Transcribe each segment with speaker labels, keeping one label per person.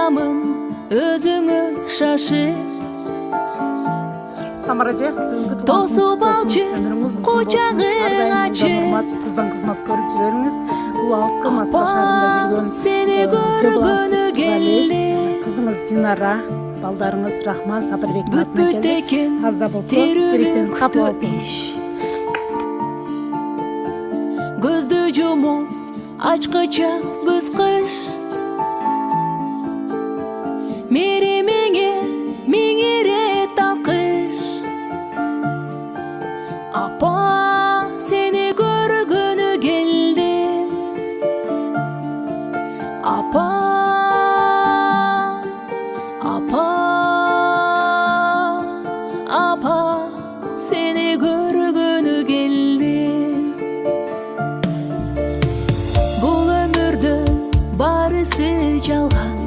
Speaker 1: Барамын өзүңө шашып.
Speaker 2: Самара эже,
Speaker 1: Тосуп алчы кучагың ачып.
Speaker 2: Кыздан кызмат көрүп жүрөрүңүз. Бул алыскы Москва шаарында жүргөн
Speaker 1: Сени көргөнү келди.
Speaker 2: Кызыңыз Динара, балдарыңыз Рахман, Сапырбектин атынан келди. Азда болсо керектен кабыл алып.
Speaker 1: Көздү жумуп ачкыча күз кыш. Меремеңе миңирет алкыш. Апа, сени көргөнү келдим. Апа, апа, апа, сени көргөнү келдим. Бул өмүрдө барысы жалган.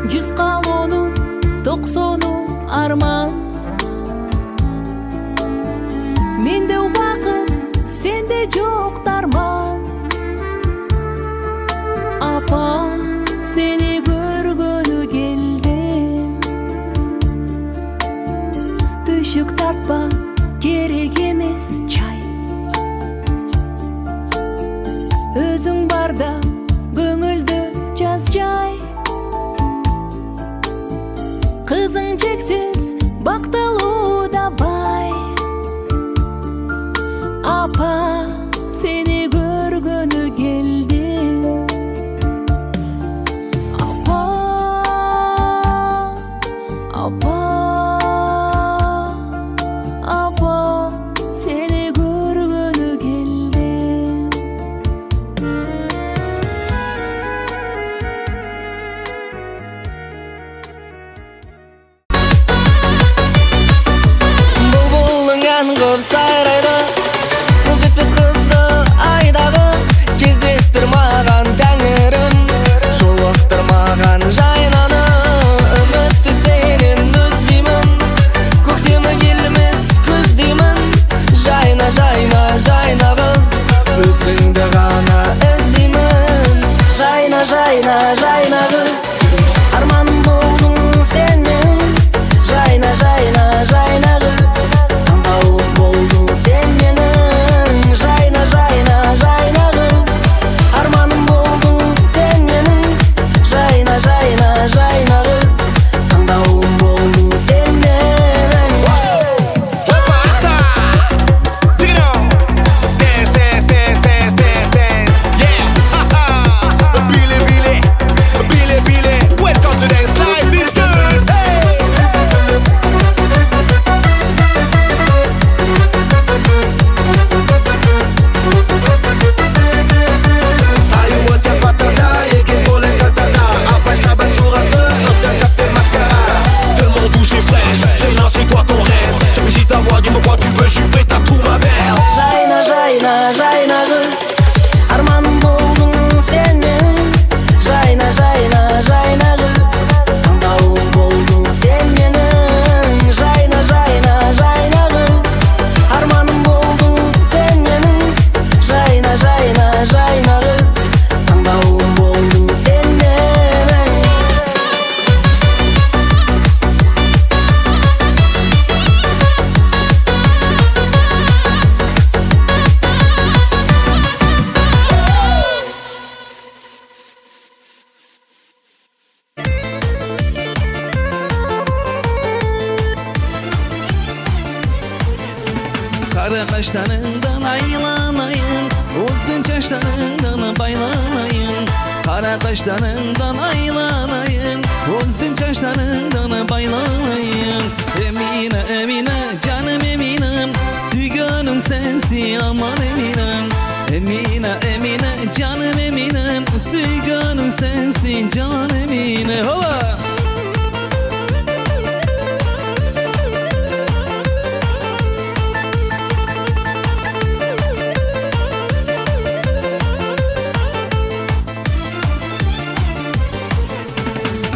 Speaker 1: 100 калоонун 90 арман. Менде убакыт, сенде жок дарман. Апа, сени көргөнү келдим. Түшүк тартпа, керек эмес чай. Өзүң барда көңүлдө жаз жай. Кызың чексиз бактылуу да бай. Апа, сени көргөнү келдим. Апа, апа, апа, сени көргөнү келдим.
Speaker 3: Бұлбұлың ән қып сайрайды, бұл жетпес қызды айдағы. Кездестір маған тәңірім, жолықтырмаған жайнаны. Үмітті сенен үзбеймін, көктемі келмес күз деймін. Жайна, жайна, жайна қыз, өзіңді ғана іздеймін. Жайна, жайна, жайна қыз, арманым болдың сен мен. Жайна, жайна, жайна қыз, таңдауым болдың сен менің. Жайна, жайна, жайна қыз, арманым болдың сен менің. Жайна, жайна, жайна қыз, таңдауым болдың сен менің. Жайна, жайна, жайна қыз, арманым болдың сен менің. Жайна, жайна, жайна қыз, таңдауым болдың сен менің. Жайна, жайна, жайна қыз, арманым болдың сен менің. Жайна, жайна, жайна қыз, таңдауым болдың сен менің.
Speaker 4: Kara kaşlarından aylanayım, uzun çaşlarından baylanayım. Kara kaşlarından aylanayım, uzun çaşlarından baylanayım. Emine, Emine, canım Eminem, sügönüm sensin aman Eminem. Emine, Emine, canım Eminem, sügönüm sensin can Emine. Hova!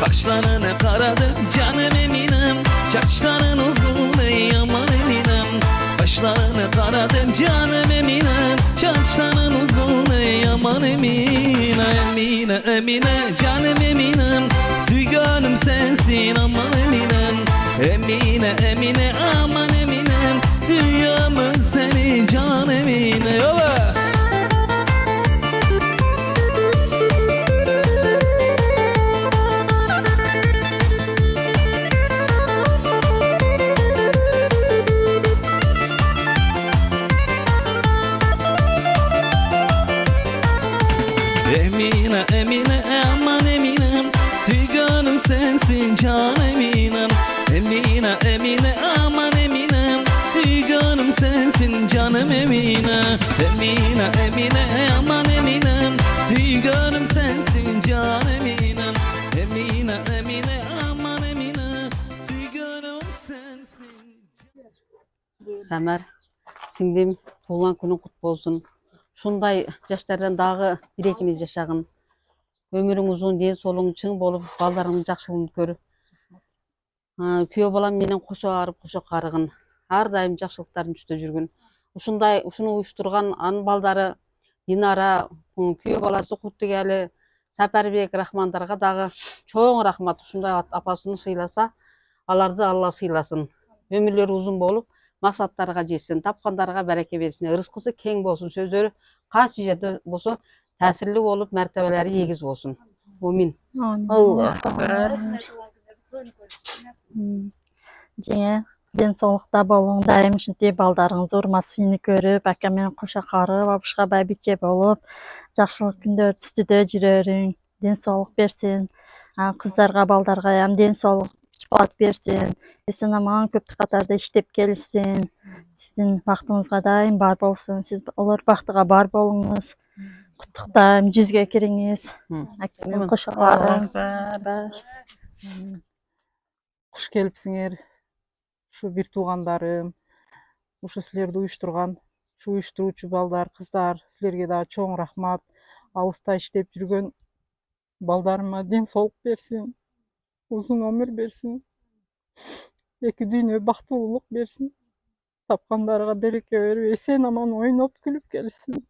Speaker 4: Kaşlarını karadım canım Eminem, saçların uzun ey aman Eminem. Kaşlarını karadım canım Eminem, saçların uzun ey aman Emine. Emine, Emine canım Eminem, Sügönüm sensin aman Eminem. Emine Emine aman Eminem, Sügönüm seni can Emine. Yola. Emine Emine aman Eminem, Sügönüm sensin can Eminem. Emine Emine aman Eminem, Sügönüm sensin canım Emine. Emine Emine aman Eminem, Sügönüm sensin can Eminem. Emine Emine aman Emine, Sügönüm sensin.
Speaker 5: Səmər, singlim tuğulan günün kutlu olsun. Şunday yaşlardan dağı birekiniz yaşağın. Ömürün uzun, den solun çın bolup, ballarının жақшылығын көріп. Kүйөө балам менен кошо арып, кошо карыгын. Ар дайым жақшылықтарын үстө жүргүн. Ушуну уюштурган анын балдары Динара, күйөө баласы Куттугали, Сапарбек Рахмандарга дагы чоң рахмат. Ушундай апасын сыйласа, аларды Алла сыйласын. Өмүрлөрү узун болуп, максаттарга жетсин, тапкандарга береке берсин, ырыскысы кең болсун, сөздөрү кайсы жерде болсо таасирлүү болуп, мартабалары эгиз болсун. Амин. Алла.
Speaker 6: Жеңе денсаулыкта болуң, дайым ушинтип балдарыңыз урмасыны көрүп, ака менен кошо карып, абышка байбиче болуп, жакшылык күндөр түстүдө жүрөрүң, денсаулык берсин. Кыздарга, балдарга ham денсаулык, күч-кубат берсин. Эсен аман көптүк катарда иштеп келишсин. Сиздин бактыңызга дайым бар болсун. Сиз олар бактыга бар болуңуз. Куттуктайм, 100ге кириңиз. Ака менен кошо карып.
Speaker 7: Куш келипсиңер. Ушу бир туугандарым, ушу силерди уюштурган, ушу уюштуруучу балдар, кыздар, силерге да чоң рахмат. Алыста иштеп жүргөн балдарыма ден соолук берсин, узун өмүр берсин. Эки дүйнө бактылуулук берсин. Тапкандарга береке берип, эсен аман ойноп күлүп келишсин.